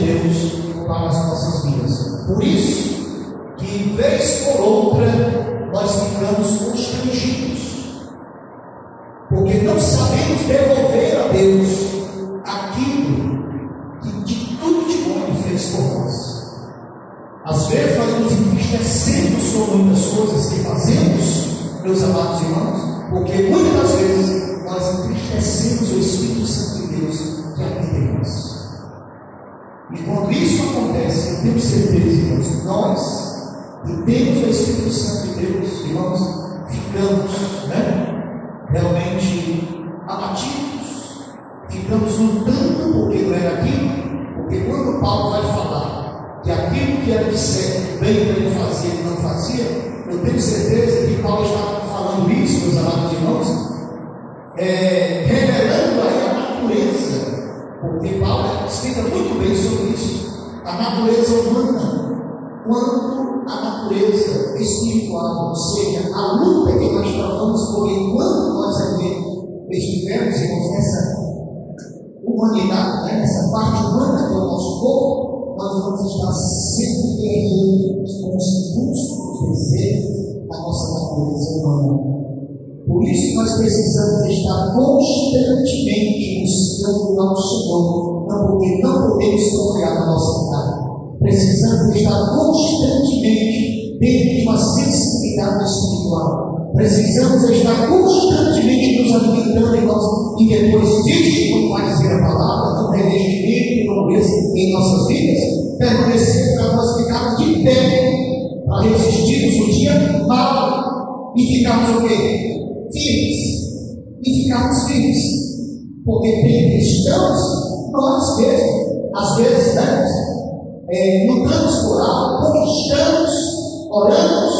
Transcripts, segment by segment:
Deus para as nossas vidas. Por isso que, vez por outra, nós ficamos constrangidos, porque não sabemos devolver a Deus aquilo que de tudo de bom Ele fez por nós. Às vezes nós nos entristecemos com muitas coisas que fazemos, meus amados irmãos, porque muitas das vezes nós entristecemos o Espírito Santo de Deus que habita em nós. E quando isso acontece, eu tenho certeza, irmãos, nós que temos o Espírito Santo de Deus, irmãos, ficamos, realmente abatidos, ficamos lutando porque não era aquilo, porque quando Paulo vai falar que aquilo que era de certo, bem para ele fazer, ele não fazia, eu tenho certeza que Paulo estava falando isso, meus amados irmãos, revelando aí a natureza, porque Paulo explica muito bem sobre isso, a natureza humana, quanto a natureza espiritual, ou seja, a luta que nós travamos, porque quando nós estivermos, irmãos, nessa humanidade, nessa parte humana que é o nosso corpo, nós vamos estar sempre guerreando com os impulsos, os desejos da nossa natureza humana. Por isso nós precisamos estar constantemente buscando ao Senhor, não porque não podemos confiar na nossa carne. Precisamos estar constantemente dentro de uma sensibilidade espiritual. Precisamos estar constantemente nos alimentando e depois disso, quando vai dizer a palavra, no revestimento e nobreza em nossas vidas, permanecer para nós ficarmos de pé, para resistirmos o dia mal e ficarmos o quê? Firmes. E ficarmos firmes. Porque tem cristãos, nós mesmos, às vezes, lutamos por algo, conquistamos, oramos,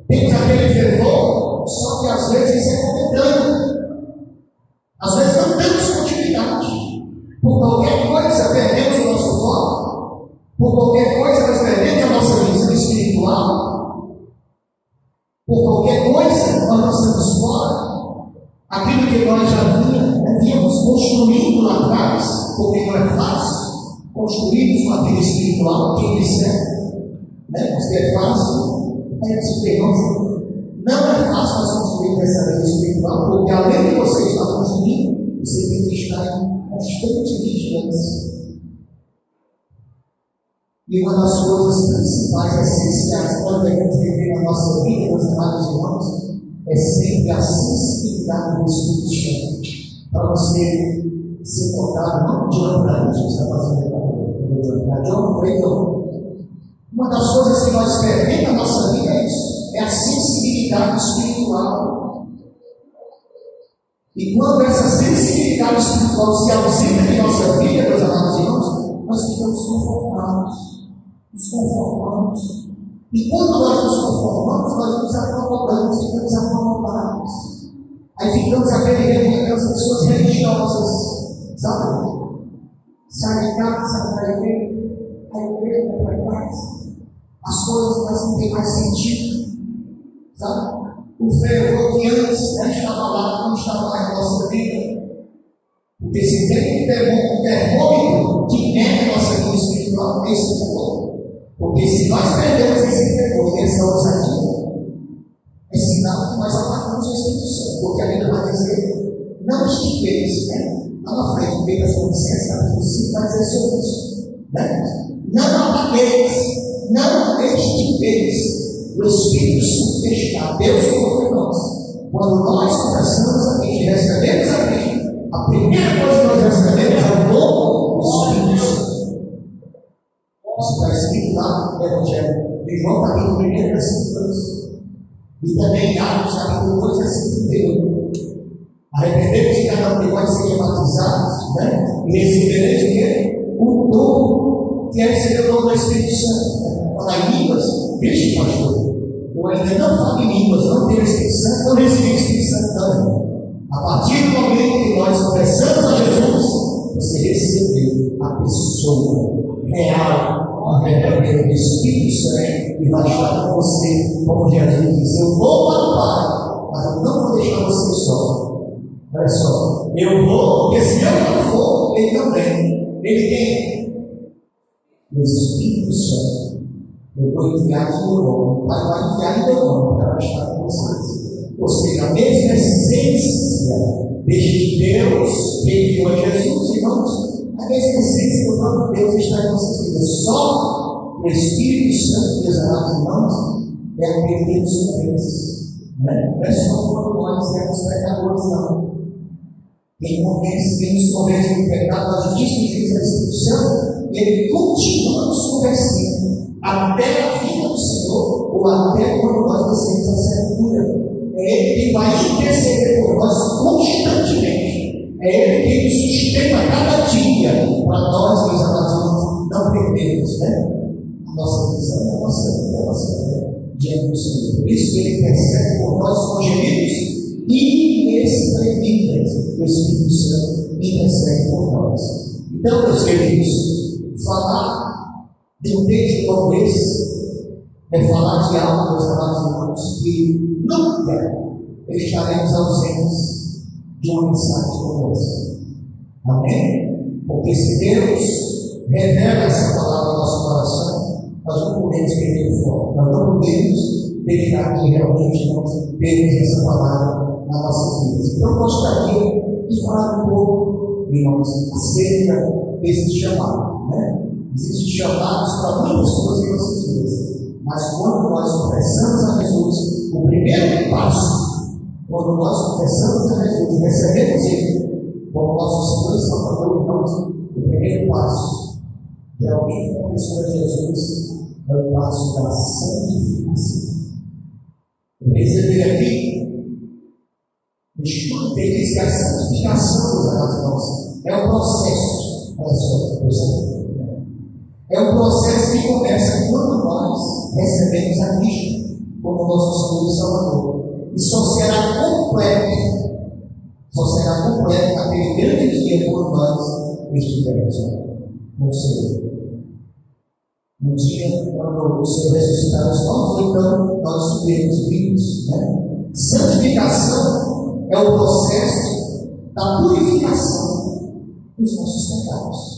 temos aquele fervor, só que às vezes isso é momentâneo. Às vezes não temos continuidade. Por qualquer coisa perdemos o nosso foco, por qualquer coisa nós perdemos a nossa visão espiritual, por qualquer coisa nós não estamos fora. Aquilo que nós já havíamos construído lá atrás, porque não é fácil construirmos uma vida espiritual, quem disser, se é fácil, não é fácil nós construir essa vida espiritual, porque além de você estar construindo, você tem que estar em constante vigilância. E uma das coisas principais, essenciais, que nós devemos viver na nossa vida, meus amados irmãos, é sempre a sensibilidade do Espírito Santo, para você ser tocado, não de olho para isso, você está fazendo de olho para isso. Uma das coisas que nós perdemos na nossa vida é isso, é a sensibilidade espiritual. E quando essa sensibilidade espiritual se ausenta de nossa vida, meus amados irmãos, nós ficamos conformados. Nos conformamos. E quando nós nos conformamos, nós nos acomodamos, ficamos acomodados. Aí ficamos aquelas pessoas religiosas, sabe? Sai de casa, sai para a igreja, vai para casa. As coisas mas não têm mais sentido, sabe? O fervor que antes estava lá, não estava mais na nossa vida. Porque se tem um termômetro que mede a nossa vida espiritual, é esse fervor. Porque se nós perdemos esse fervor, essa ousadia, é sinal que nós apagamos o Espírito Santo. Porque a Bíblia vai dizer, não estiqueis, lá na frente, bem das Colossenses, capítulo 5, vai dizer sobre isso. Não apagueis, não estiqueis. O Espírito Santo está, Deus colocou em nós. Quando nós confessamos a Cristo, recebemos a Cristo, a primeira coisa que nós recebemos é o dom do Espírito Santo. Isso está escrito lá no Evangelho de João, capítulo 1, versículo 2. E também em Atos, capítulo 2, versículo 31. Arrependemos de cada um de nós seja batizados, e recebereis o quê? O dom, que é receber o dom do Espírito Santo. Falar em línguas, vixe, pastor. Eu ainda não falo em línguas, não tenho o Espírito Santo, não recebi o Espírito Santo também. A partir do momento que nós confessamos a Jesus, você recebeu a pessoa real, a verdadeira do Espírito Santo, que vai estar com você, como Jesus diz: eu vou para o Pai, mas eu não vou deixar você só. Olha só, eu vou, porque se eu não for, ele não vem. Ele quem? o Espírito Santo, eu vou enviar em meu nome, o Pai vai enviar em meu nome para estar com vocês. Ou seja, a mesma essência deste Deus que enviou a Jesus, irmãos, a mesma essência do próprio Deus está em nossas vidas. Só o Espírito Santo, meus amados irmãos, é aquele que nos convence. Não é só quando nós éramos pecadores, não. Quem nos convence do pecado, da justiça e do Espírito Santo, ele continua nos convencendo até a vinda do Senhor, ou até quando nós descemos a sepultura. É Ele quem vai interceder por nós constantemente. É Ele quem nos sustenta cada dia, para nós, meus amados, não perdermos, a nossa visão, a nossa vida, a nossa fé diante do Senhor. Por isso que Ele intercede por nós com gemidos inexprimíveis. O Espírito Santo intercede por nós. Então, meus queridos, falar de um texto como esse é falar de algo, meus amados irmãos, que nunca estaremos ausentes de uma mensagem como essa. Amém? Porque se Deus revela essa palavra no nosso coração, nós não podemos perder o foco, nós não podemos deixar que realmente nós termos essa palavra nas nossas vidas. Então, eu gostaria de falar um pouco, irmãos, acerca desse chamado. Existem chamados para muitas coisas em nossas vidas. Mas quando nós confessamos a Jesus, o primeiro passo, quando nós confessamos a Jesus, recebemos Ele como nosso Senhor e Salvador, irmãos, o primeiro passo, que alguém confessou a Jesus, é o passo da santificação. Eu recebi aqui, escuta, ele diz que a santificação, meus amados irmãos, é um processo. Olha só, é um processo que começa quando nós recebemos a Cristo como nosso Senhor e Salvador. E só será completo naquele grande dia quando nós estivermos com o Senhor. No dia quando o Senhor ressuscitar os mortos, então nós seremos vivos. Santificação é o processo da purificação dos nossos pecados.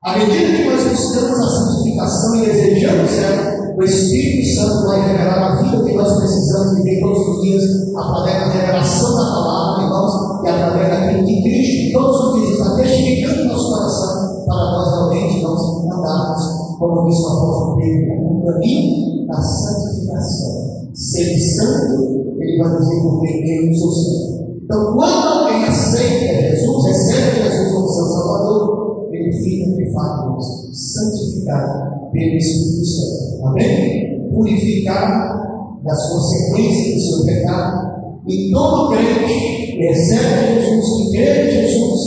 À medida que nós buscamos a santificação e desejamos ela, o Espírito Santo vai revelar a vida que nós precisamos viver todos os dias, através da revelação da palavra, irmãos, e através daquilo que Cristo todos os dias está testificando no nosso coração, para nós realmente nós andarmos, como diz o apóstolo Pedro, no caminho da santificação. Ser santo, ele vai dizer porque eu sou santo. Então, quando alguém aceita Jesus, recebe Jesus como seu Salvador, ele fica de fato santificado pelo Espírito Santo. Amém? Purificado das consequências do seu pecado. E todo crente que recebe Jesus, que crê em Jesus,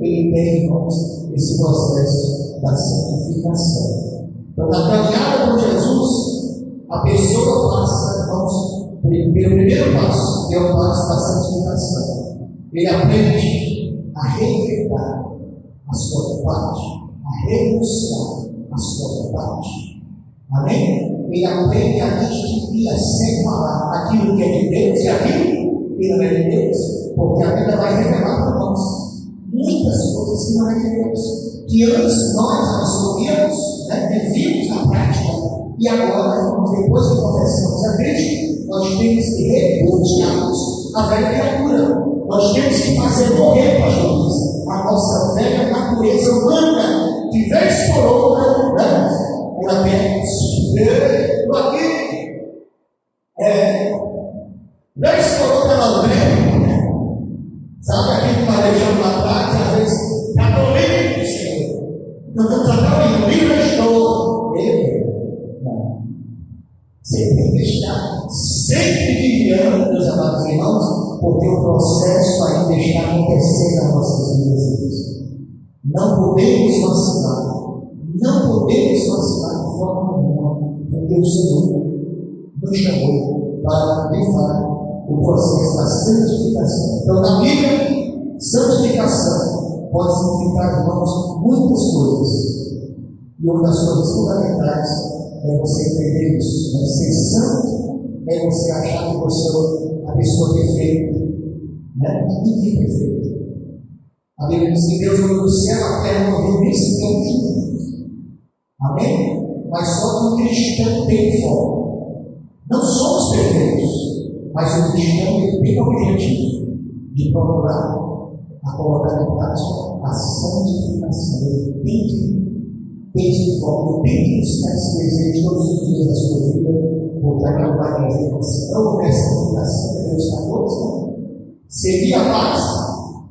ele tem, irmãos, esse processo da santificação. Então, na caminhada com Jesus, a pessoa passa, irmãos, pelo primeiro passo, que é o passo da santificação. Ele aprende a rejeitar a sua parte, a renunciar a sua parte. Amém? Ele aprende a distinguir, a separar aquilo que é de Deus e aquilo que não é de Deus, porque a Bíblia vai revelar para nós muitas coisas que não é de Deus, que antes nós ouvíamos, vimos na prática, e agora, depois que confessamos a Cristo, nós temos que repudiarmos a velha criatura. Nós temos que fazer morrer, pastor, a nossa velha natureza humana, que vez por outra, ela tem vez por outra ela vem, sabe aquilo que nós deixamos lá atrás, às vezes, já estou livre do Senhor, cantamos até o livro estou, não. Você tem que estar sempre vigiando, meus amados irmãos, porque o processo ainda está acontecendo nas nossas vidas. Não podemos vacilar de forma nenhuma, porque o Senhor nos chamou para levar o processo da santificação. Então, na Bíblia, santificação pode significar, irmãos, muitas coisas. E uma das coisas fundamentais é você entender isso. Ser santo é você achar que você é a pessoa perfeita. Ninguém é perfeito. A Bíblia diz que Deus olhou do céu, a terra não viu nem sequer um. Amém? Mas só que o cristão tem foco. Não somos perfeitos, mas o cristão tem o objetivo de procurar a colocar em prática a santificação. Ele tem esse foco, tem que buscar esse desejo todos os dias da sua vida, porque a vai dizer que se não houver santificação, Deus 14, seria a paz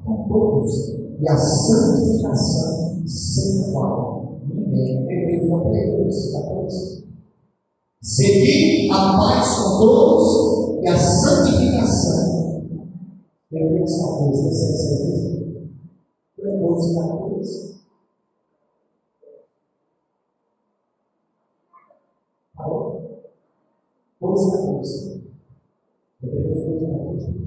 com todos e a santificação sem a qual ninguém deveria manter Deus 14. Seguir a paz com todos e a santificação. Hebreus 14, 17. Hebreus 14. Alô? 12, 14. Hebreus 14.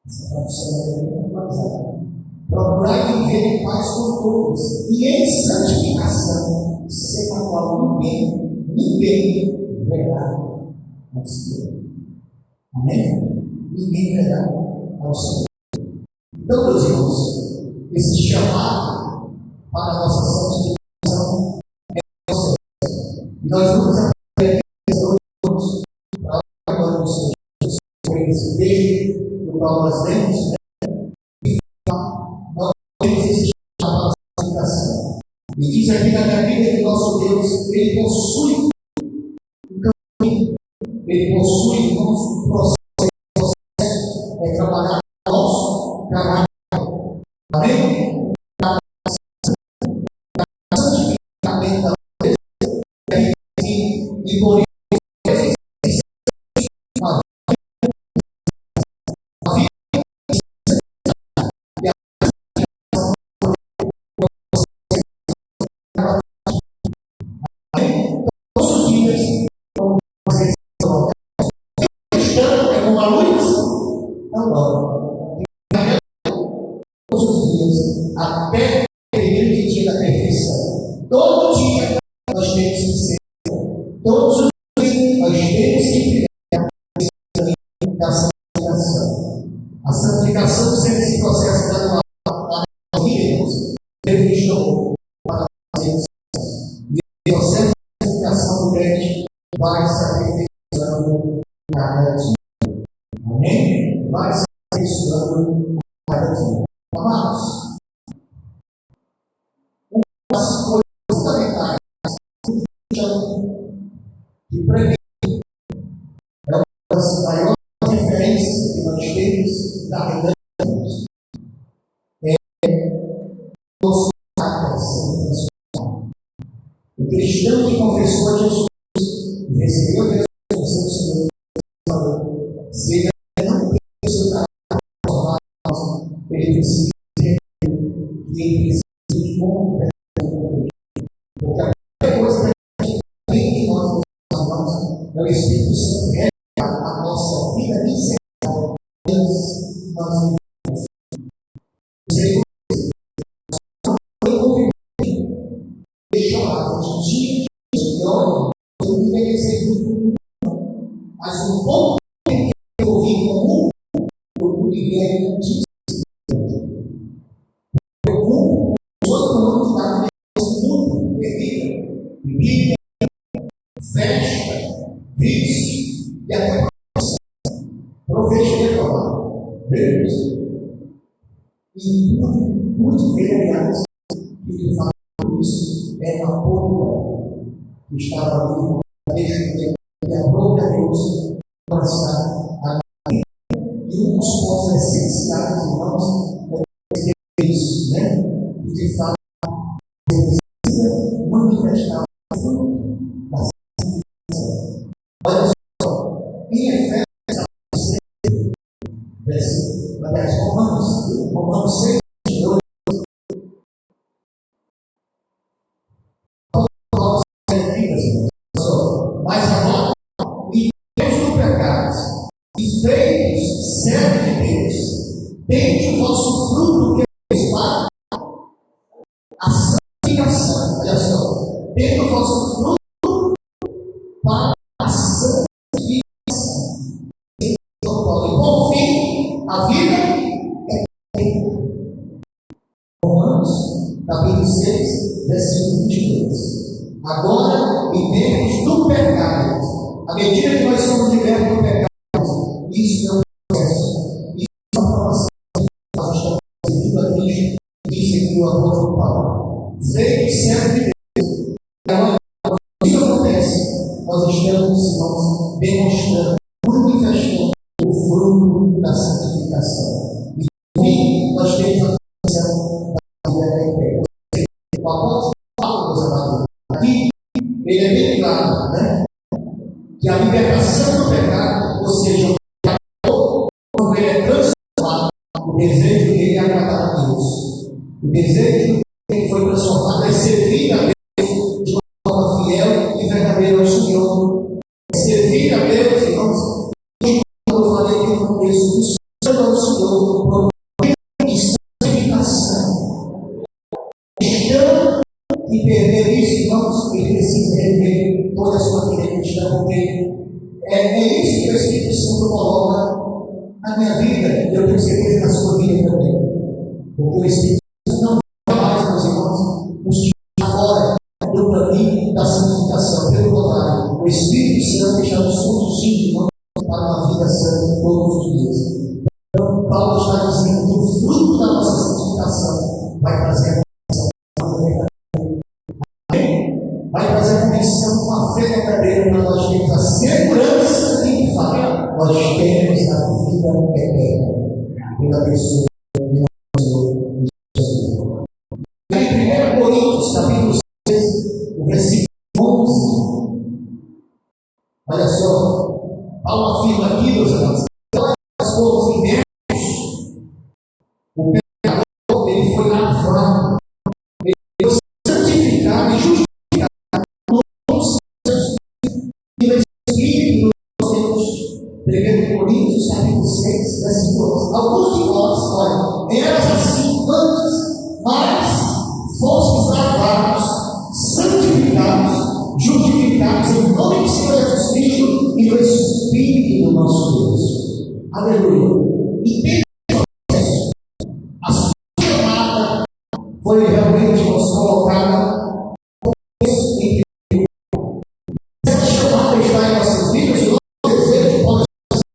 Essa tradução é bem atualizada. Procurai viver em paz com todos e em santificação, sem a qual ninguém verá ao Senhor. Amém? Ninguém verá ao Senhor. Então, meus irmãos, esse chamado para a nossa santificação é o Senhor. E nós vamos aprender para agora no Senhor. Esse texto do qual nós lemos, nós temos esse chamado para a santificação. E diz aqui na minha Bíblia que nosso Deus, Ele possui um caminho, Ele possui um processo, é trabalhar o nosso caráter. Amém? Para santificar da e por isso até o período de dia da perfeição. Todo dia nós temos que ser, todos os dias nós temos que criar esse caminho da santificação. A santificação sendo esse processo gradual na nossa vida, Deus nos chamou para fazer isso. E o processo de santificação do crente vai se aperfeiçoando cada dia. Amém? Vai se aperfeiçoando cada dia. Amados, as coisas fundamentais que para mim é uma das maiores diferenças que nós temos da realidade de Deus é nosso caráter sendo transformado. O cristão que confessou a Jesus e recebeu a Jesus como seu Senhor, se ele não tem o seu caráter transformado, ele precisa entender que ele precisa de bom. Porque a primeira coisa que a gente tem de nós, é o Espírito Santo revela a nossa vida miserável. Nós vivemos. Deixou lá, hoje em dia, de óleo, eu me envelhecer muito. Mas um pouco que eu ouvi comum, eu pude ver disso. O mundo, os outros mundos da mundo, bebida, festa, vício e até proveito eleitoral. Deus. E pude ver, aliás, que de fato isso é uma porta que estava ali, e a própria Deus passar a vida. E um dos pontos essenciais, irmãos, é isso, né? E de fato, manifestar o fruto da santificação. Olha só, em Efésios 6, versículo, aliás, Romanos 6, 22, mas agora, e Deus do pecado, e feitos servos de Deus, tende o vosso fruto que é para a santificação. Olha só, tende o vosso fruto para a santificação. Então, por fim, a vida é eterna. Romanos, capítulo 6, versículo 22. Agora, em tempos do pecado, à medida que nós somos libertos do pecado, isso é um processo, isso é uma provação que nós estamos vivendo a Cristo, disse aqui o apóstolo Paulo. Veio do céu de Deus. Agora, quando isso acontece, nós estamos, irmãos, demonstrando, manifestando o fruto da santificação. E por fim, nós temos a condição da vida eterna. O apóstolo Paulo, meus amados, aqui, ele é bem claro, né? Que a libertação do pecado, ou seja, quando ele é transformado, o desejo dele é agradar a Deus. O desejo dele foi transformado é servir a Deus de uma forma fiel e verdadeira ao Senhor. É servir a Deus, irmãos, e como eu falei aqui no começo, buscando ao Senhor por uma santificação. Cristão que perder isso, irmãos, ele precisa rever toda a sua vida cristã, porque é isso que o Espírito Santo coloca na minha vida, e eu tenho certeza na sua vida também. Porque o Espírito Santo não vai mais, meus irmãos, nos tirar fora do caminho da santificação. Pelo contrário, o Espírito Santo está nos conduzindo, irmãos, para uma vida santa todos os dias. Então, Paulo está dizendo que o fruto da nossa santificação vai trazer a vai trazer a convicção de uma fé verdadeira, mas nós temos a segurança de que fala, nós temos a vida eterna pela pessoa do Senhor Jesus. E em 1 Coríntios, capítulo 6, o versículo 11, olha só, Paulo afirma aqui, meus amados, nós fomos imersos, o pecador, ele foi lavado, ele foi santificado e justificado. Espírito, 1 Coríntios, capítulo 6, versículo 11. Alguns de vós, olha, eras assim antes, mas fostes lavados, santificados, justificados em nome de Senhor Jesus Cristo e do Espírito do nosso Deus. Aleluia. E a sua chamada foi realmente nos colocada. Essa chamada está em nossas vidas, e nosso desejo pode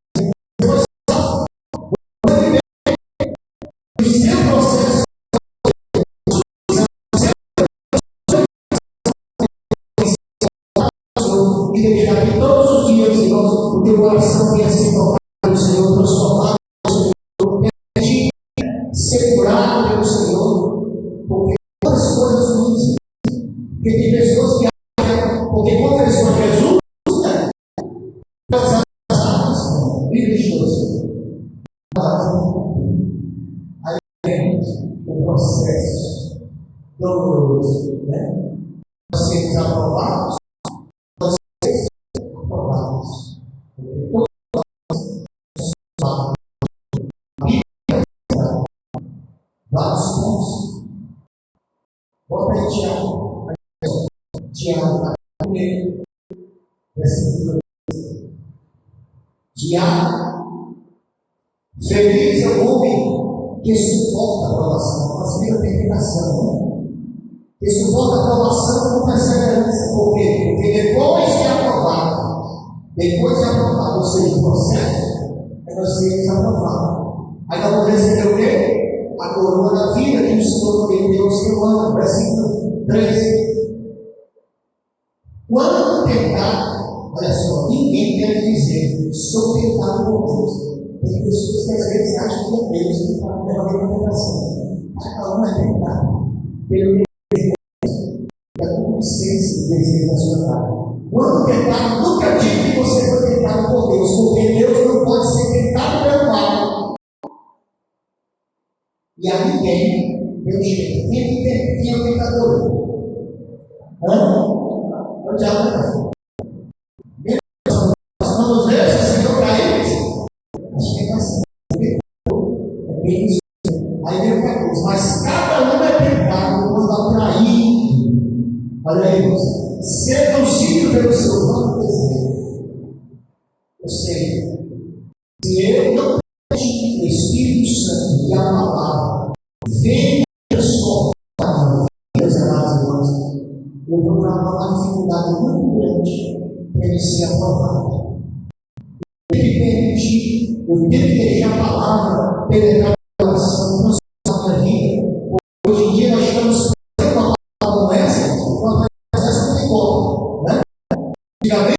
ser o seu processo e deixar que todos os dias, irmãos, o teu coração venha ser tocado pelo Senhor, transformado pelo Senhor, segurado pelo Senhor, porque todas as coisas ruins, porque tem pessoas que acham, porque confessou a Jesus, as armas, religioso. Aí vem o processo doloroso, né? Nós sermos aprovados, nós sermos aprovados, porque todos nós vários pontos. Bota aí Tiago, Tiago, primeiro, versículo 2. Tiago, feliz é o homem que suporta a provação. Nós vimos a interpretação, né? Que suporta a provação com perseverança. Por quê? Porque depois de aprovado, ou seja, o processo, é nós sermos aprovados. Aí nós vamos receber o quê? A coroa da vida que o Senhor prometeu ao ser humano. Versículo 13. Quando tentado, olha só, ninguém deve dizer, sou tentado por Deus. Tem pessoas que às vezes acham que é Deus que está levando a tentação. Cada um é tentado pelo desejo, da consciência do desejo da sua carne. Quando tentado, nunca diga que você foi tentado por Deus, porque Deus não pode ser tentado pelo mal. E a ninguém, Deus chega. Quem é o tentador? É o diabo. Nós vamos ver se o Senhor cai. Acho que é assim. Aí vem o 14. Mas cada um é tentado quando atraído. Olha aí, irmãos. Seduzido pelo seu próprio desejo. Ou seja, se eu não deixo o Espírito Santo e a palavra venha transformar dificuldade muito grande para ele ser aprovado. Eu tenho que permitir, eu tenho que deixar a palavra penetrar no coração, transformar a minha vida. Hoje em dia nós estamos com uma palavra como essa, enquanto essa não tem como, né? Antigamente,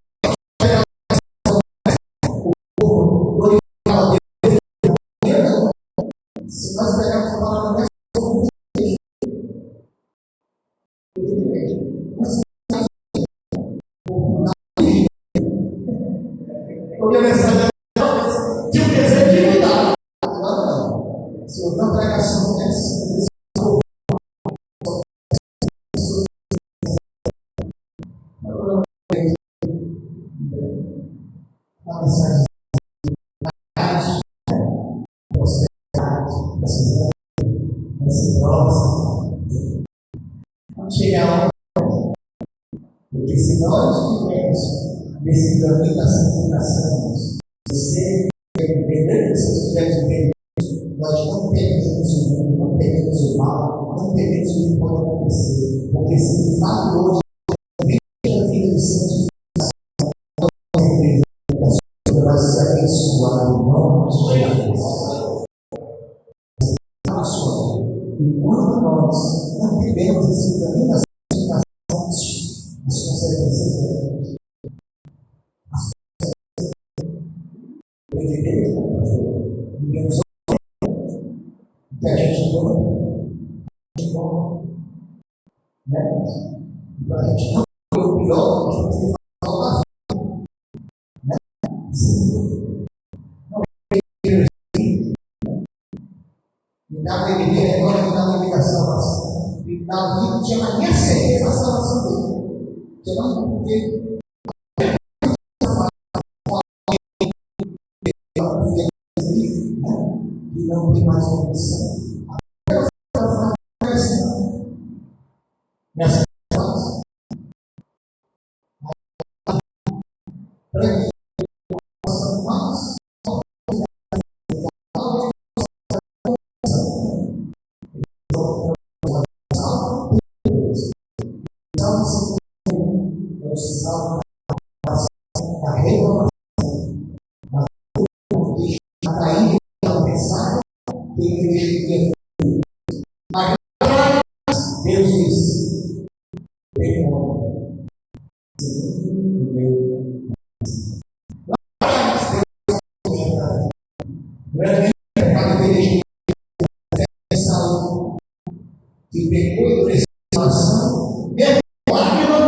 se nós pegarmos a palavra dessa, porque a mensagem tinha um desejo de mudar. Agora não. Se houver uma pregação dessa, uma mensagem de prosperidade, reciprosa. Vamos chegar lá. Porque se nós tivermos nesse caminho da santificação, você entender que se estivermos entendendo, nós não perdemos o mundo, não perdemos o mal, não perdemos o que pode acontecer. Porque se de fato hoje vive a vida de santificação, nós vai ser abençoado em nome de Jesus. E quando nós não vivemos esse caminho da santificação, as consequências vêm. Vivemos que a gente não, né? Para a gente não ter o pior, a gente tem que falar da vida, né? Não e na igreja agora que dá uma salvação, e Davi não tinha mais nem a certeza da salvação dele. Tinha mais porque e não tem mais condição. Nessa fase, para que possam mais da reclamação, atrair a mensagem que a igreja quer. Mas Deus disse: tem como. Que pecou e por situação, mesmo lágrima,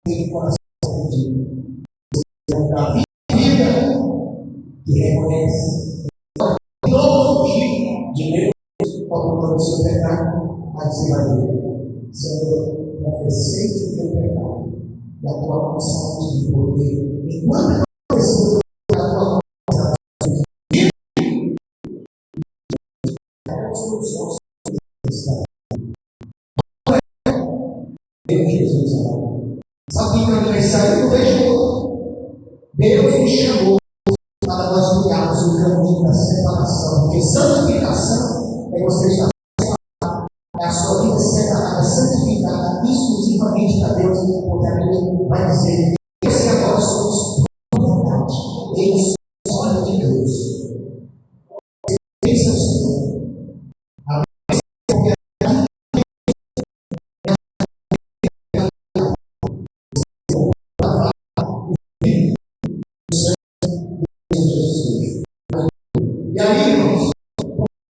tem coração perdido. Da vida que reconhece todo tipo de Deus, colocando o seu pecado, mas você vai ver: Senhor, confessei o teu pecado, e a tua consciência de poder, enquanto eu confesso a tua consciência de vida, os nossos Deus Jesus amado. Sabe que quando nós saímos do vejo, Deus nos chamou para nós criarmos o caminho da separação. Porque santificação é você estar separado, é a sua vida separada, santificada exclusivamente para Deus, porque a Bíblia vai dizer que esse agora somos propriedade. Eles são olhos de Deus. Esse é o Senhor. E aí, irmãos,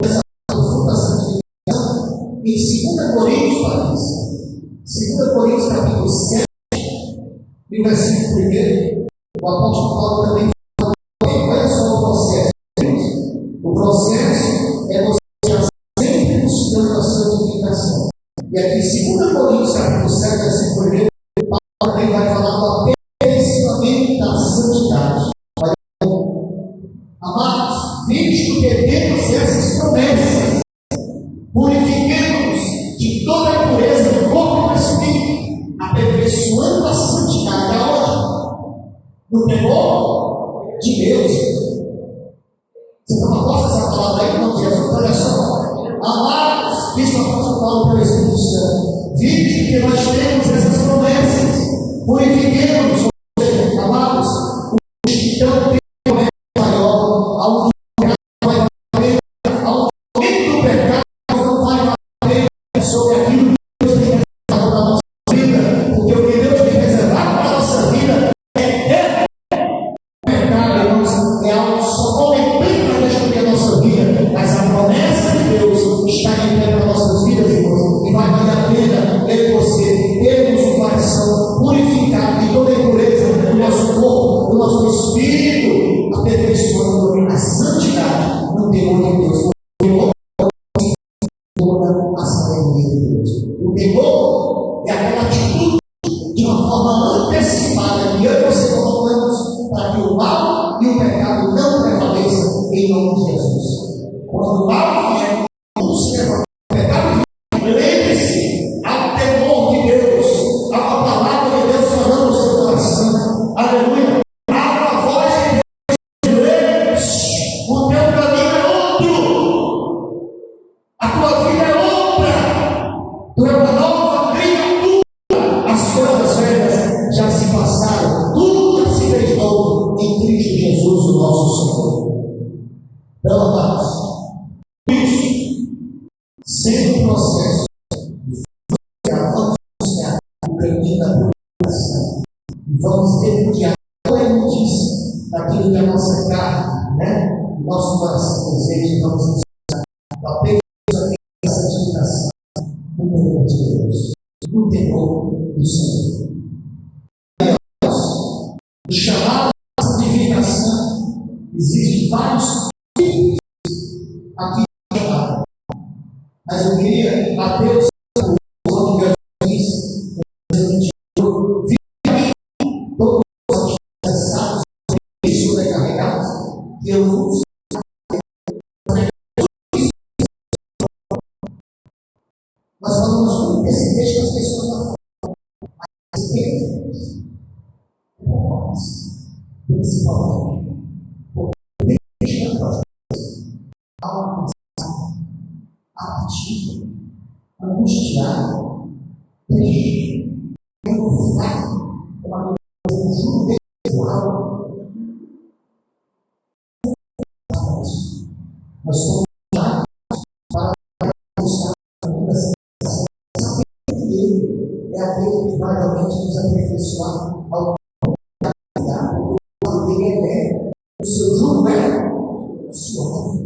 essa profunda santificação em 2 Coríntios, Patrícia, 2 Coríntios capítulo 7, no versículo 1, o apóstolo Paulo também fala: olha só o processo. O processo é você estar sempre buscando a santificação. E aqui em 2 Coríntios capítulo 7, versículo 1, Paulo também vai falar do aperfeiçoamento da santidade. Amados, visto que temos essas promessas, purifiquemos-nos de toda a impureza do corpo e do espírito, aperfeiçoando a santidade. Aonde? No temor de Deus. Você não gosta dessa palavra aí? Não, Jesus, olha só. Amados, diz o apóstolo Paulo pelo Espírito Santo, vide que nós temos essas promessas, purifiquemos, ou seja, amados, o cristão tem uma promessa maior, ao pecado vai valer, ao momento do pecado não vai valer sobre aquilo que Deus tem reservado para a nossa vida, porque o que Deus tem reservado para a nossa vida é pecado, irmãos, é algo só momentâneo para destruir a nossa vida, mas a promessa de Deus está em pé para nossas vidas, irmãos, e vai valer a pena eu e você termos um coração purificado de toda impureza do nosso corpo, do nosso espírito, aperfeiçoando a santidade no temor de Deus. O temor toda a sabedoria de Deus. O temor é aquela atitude de uma forma antecipada que eu e você colocamos para que o mal e o pecado não prevaleçam em nome de Jesus. Quando o mal vier, não se leva o pecado. Lembre-se, há o temor de Deus, há uma palavra de Deus falando no seu coração. Aleluia. Há uma voz de Deus. O teu caminho é outro. A tua vida é outra. Tu é uma nova criatura. As coisas velhas já se passaram. Tudo já se fez novo em Cristo Jesus, o nosso Senhor. Então, amados, isso, sendo um processo, vamos buscar o caminho da purificação. E vamos remediar toda a imundícia daquilo que a nossa carne, né? O nosso coração deseja, vamos buscar a santificação no temor de Deus, no temor do Senhor. O chamado à santificação, existem vários tipos aqui chamado. Mas eu queria bater o seu quando Deus disse, vi a mim todos os cansados e sobrecarregados, que eu vos nós falamos muito desse texto das pessoas da fora. Mas esse é para nós, principalmente, porque deixa nós algo abatido, angustiado, triste, nervosado, uma coisa judicial. Nós somos chamados para buscar a vida sensação. Saber que Ele é aquele que vai realmente nos aperfeiçoar ao cuidado. O dele é o seu jugo é suave.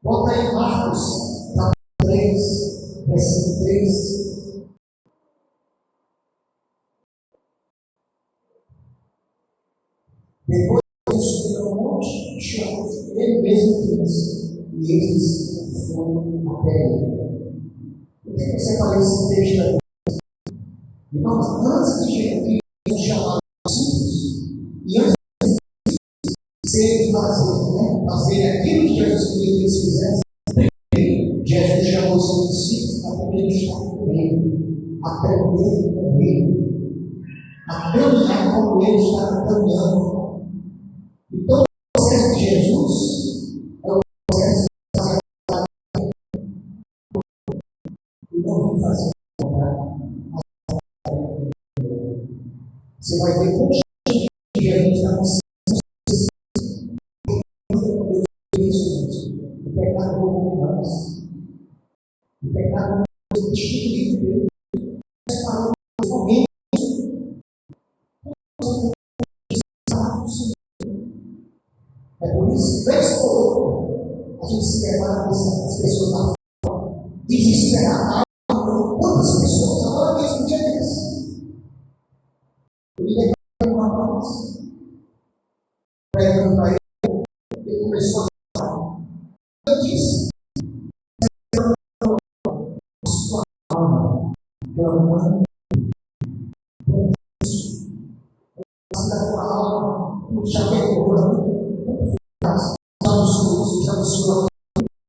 Bota aí Marcos, capítulo 3, versículo 3. Depois de subir ao monte, chamou ele mesmo disse, e eles foram até ele. Por que você fala esse texto aqui? Irmãos, antes de chamar os discípulos, e antes de serem fazer aquilo que Jesus queria que eles fizessem, Jesus chamou os seus discípulos para poder estar com ele, aprender com ele, a caminhar como ele estava caminhando. Então, o processo de Jesus é o processo de fazer e não vir fazer você vai ver como Jesus está conseguindo isso. O pecado como nós. O pecado como destituído. Deus parou no momento. É por isso que, vez por outra, a gente se depara com as pessoas lá fora, desesperadas. Quantas pessoas? Agora mesmo, um dia desse. Eu me lembro de uma voz, pregando para ele começou a falar. Eu disse, sua alma, clamando por isso. Mas da tua alma, tu já pegou, já buscou, já buscou,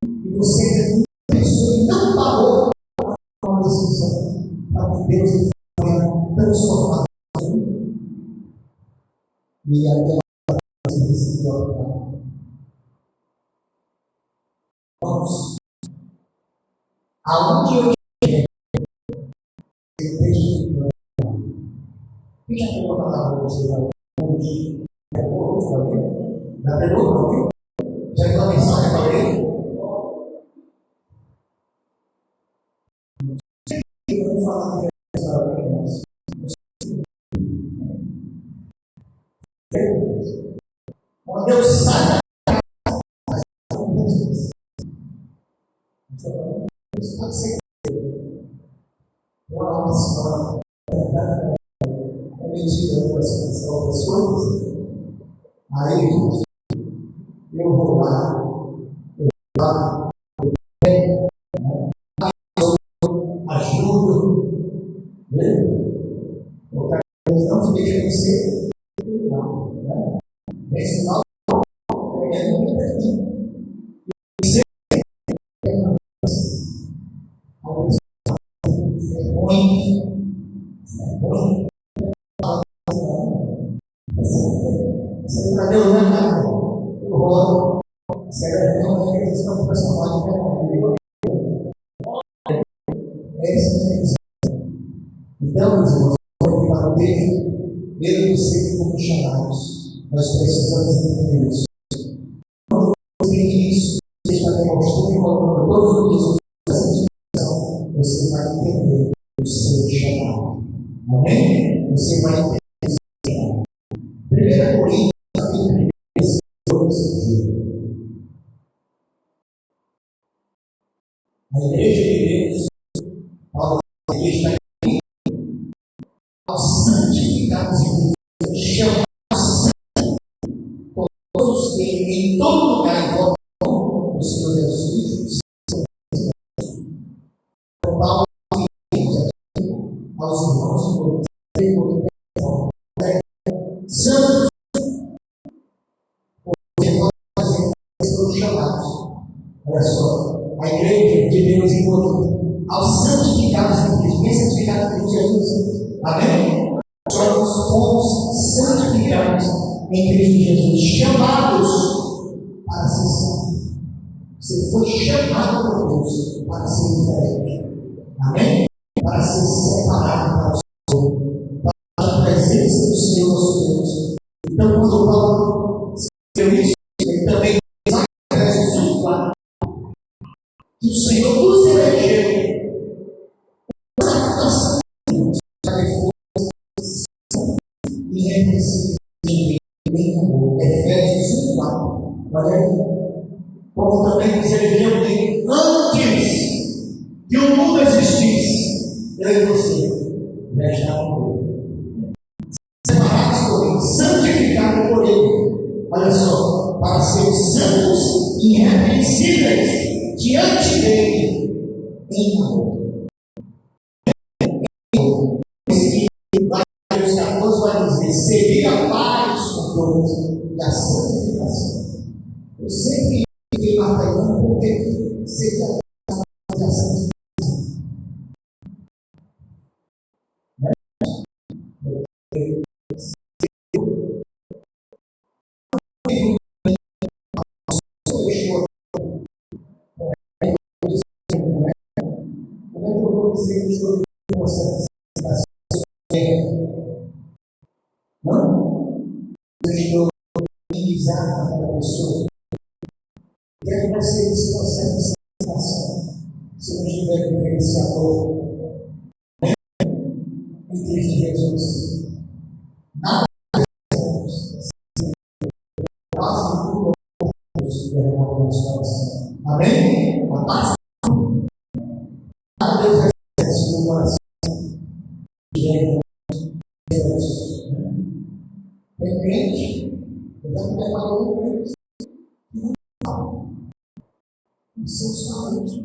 e você pensou e não parou uma decisão para que Deus venha transformar. E aquela decisão. Vamos. Aonde eu esteja, quem já pegou a palavra para você? Já pegou para alguém? Já pegou para alguém? Já pegou a mensagem para alguém? Eu vou falar que quando eu saio pode ser uma senhora é mentira para as outras coisas. Aí eu vou lá, eu ajudo, né? O cara não te deixa vencer, não, né? Esse mal é muito aqui. É ruim, você para Deus, né, cara? Eu rodo, você é não, que eles estão conversando. Esse é o então, meus irmãos, para o dele, ele e você que fomos chamados, nós precisamos entender isso. Quando você entende isso, você está demonstrando e colocando todos os dias essa discussão, você vai entender o seu chamado. Amém? Você vai entender o seu chamado. 1 Coríntios, capítulo 12. A igreja de Deus, Paulo, a igreja está aos santificados em Deus, chamados todos em todo lugar invocam o Senhor Jesus. Paulo aos irmãos santos, os chamados. Olha só, a igreja de Deus em Corinto, aos santificados em Cristo, bem santificados em Jesus. Amém? Nós fomos santificados em Cristo Jesus, chamados para ser santos. Você foi chamado por Deus para ser diferente. Amém? Para ser separado para o Senhor, para a presença do Senhor nosso Deus. Então, quando Paulo escreveu isso, ele também diz que o Senhor nos elegeu e reconhecido em amor. Efésios 1:4. Olha aí. Como também nos elegeu antes que o mundo existisse, eu e você já estávamos com ele. Separados por ele, santificados por ele. Olha só, para sermos santos e irrepreensíveis diante dele em amor. Os 14 vai dizer: seguir a paz com todos e a santificação. Eu sempre fiquei batalhando porque seguir a paz e a santificação. Não? Eu estou minimizando aquela pessoa. O que é que vai ser esse processo de santificação? Se não tiver diferenciador em Cristo Jesus. Nada quase tudo é derramado no nosso coração. Amém? A paz. Nada Deus recebe no coração. É crente, eu já me preparou com crente. Não são saúde.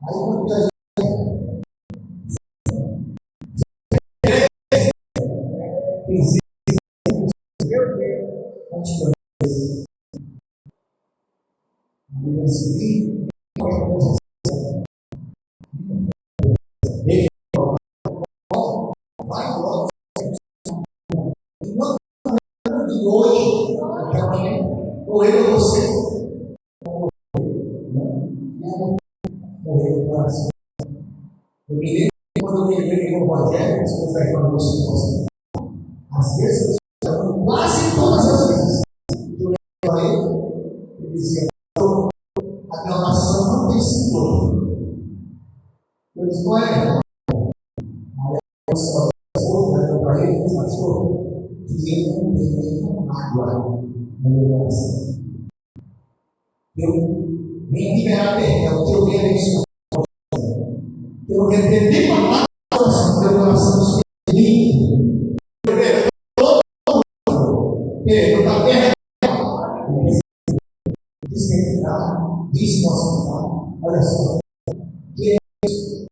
Aí quando Deus meu Deus, onde foi isso? A Bíblia seguinte, vai logo. E hoje, Ou eu ou você. Morreu no coração. Eu me lembro quando eu levei o Evangelho, se eu falei para você, às vezes, quase todas as vezes, eu lembro para ele dizia: a minha oração não tem sentido. Eu disse: qual é? Aí eu falei para ele, pastor, que ele não tem nenhuma água na minha oração. Eu vim liberar perdão, que eu venho isso. Eu não entendi para nada da oração, meu coração se limpo. Eu vejo todo mundo, eu da terra, descentralizar, desconcentrado. Olha só, que é isso?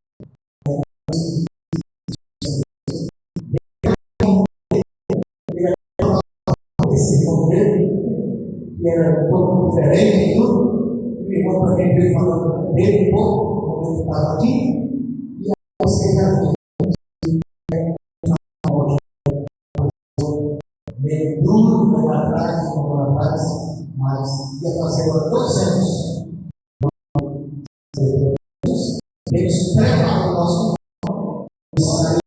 Esse modelo, que era um pouco diferente, tudo. O irmão também veio falando dele um pouco, quando ele estava aqui. Você já viu meio duro, meio atrás, mas ia fazer agora 2 anos. Deus prepara o nosso missão.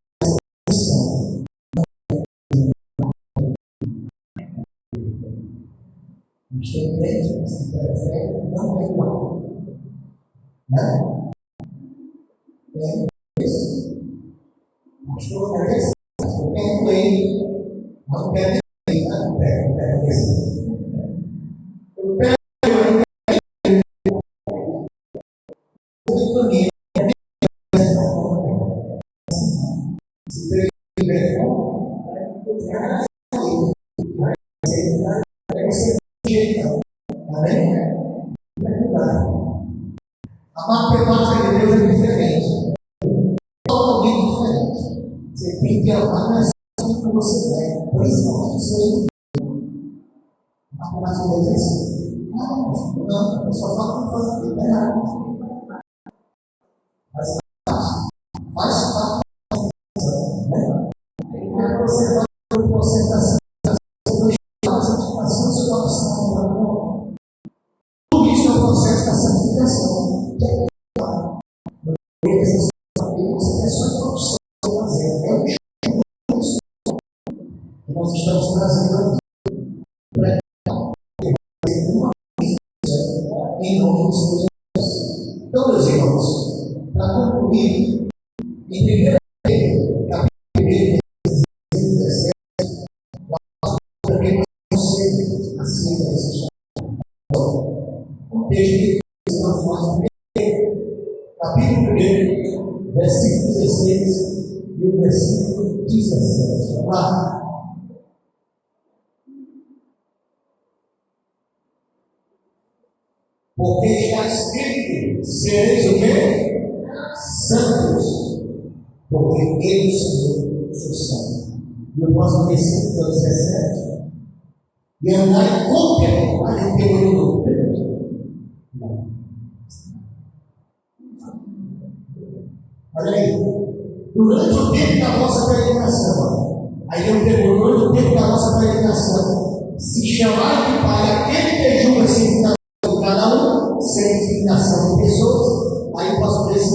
A gente tem crente que se prefere, não é igual. Né? É isso. Pastor, é isso. Eu pego ele. Não pego ele. Não pego esse. Eu pego ele. Eu pego ele. Se tiver bom, amém? A matemática de Deus é diferente. Totalmente diferente. Você tem que amar assim como você é, principalmente os seus filhos. A matemática de Deus é assim. Não, eu só falo que fazer tudo errado. Mas faz parte da santificação, né? Quando você vai para o processo da santificação, você vai passar para o tudo isso é o processo da santificação. Você é só introdução a fazer. É o que nós estamos trazendo aqui. Em nome do Senhor Jesus. Então, meus irmãos, para concluir, em 1 Pedro, capítulo 1, versículo 17, nós também conselho acerca desse chamado. Um texto que nós fazemos capítulo 1, versículo 16 e o versículo 17. Vamos lá. Porque está escrito: sereis o quê? Santos, porque ele, Senhor, sou santo. E o próximo versículo, que é o 17. E andai com temor. Aí eu tenho um novo. Olha aí. Durante o tempo da vossa peregrinação, aí eu pergunto: durante o tempo da vossa peregrinação, se chamar de Pai aquele que julga segundo a cada um, sem discriminação de pessoas, aí eu posso dizer: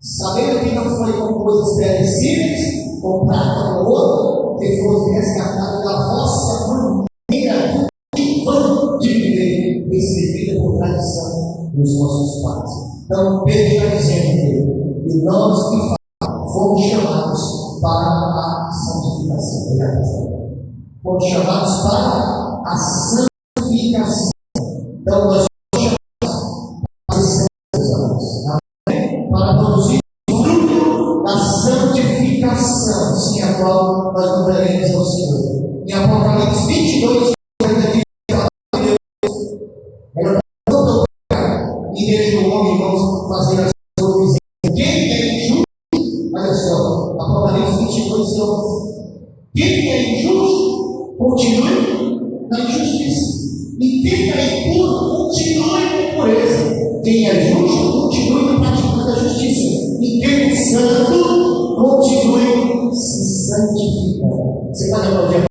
sabendo que não foi com coisas perecíveis, com prata ou ouro, que fosse resgatado da vossa maneira de viver, recebida por tradição dos nossos pais. Então, Pedro está dizendo que nós, de fato, fomos chamados para a santificação. Obrigado. Fomos chamados para a santificação. Então, nós somos chamados para ser santos. Para produzir o fruto da santificação, sem a qual nós não veremos ao Senhor. Em Apocalipse 22, e deixa o homem, irmãos, fazer as coisas. Quem é injusto? Olha só, Apocalipse 22, 11. Quem é injusto, continue na injustiça. E quem é impuro, continue na impureza. Quem é justo, continue praticando a justiça. E quem é santo, continue se santificando. Você pode aplaudir a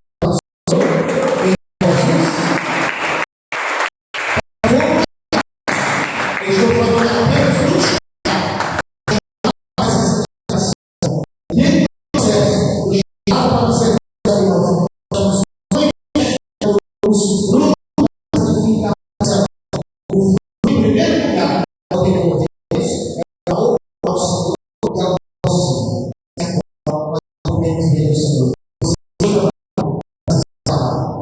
os frutos da santificação. O fruto, em primeiro lugar, é o temor de Deus, é o nosso Senhor, que é o nosso Senhor. Nós podemos ver o Senhor.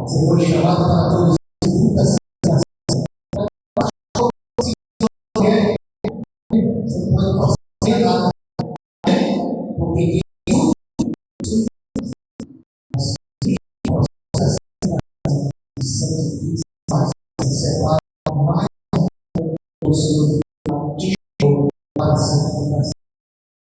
Você foi chamado para todos os frutos da santificação. Você pode fazer nada, porque santifica mais, separa mais o Senhor.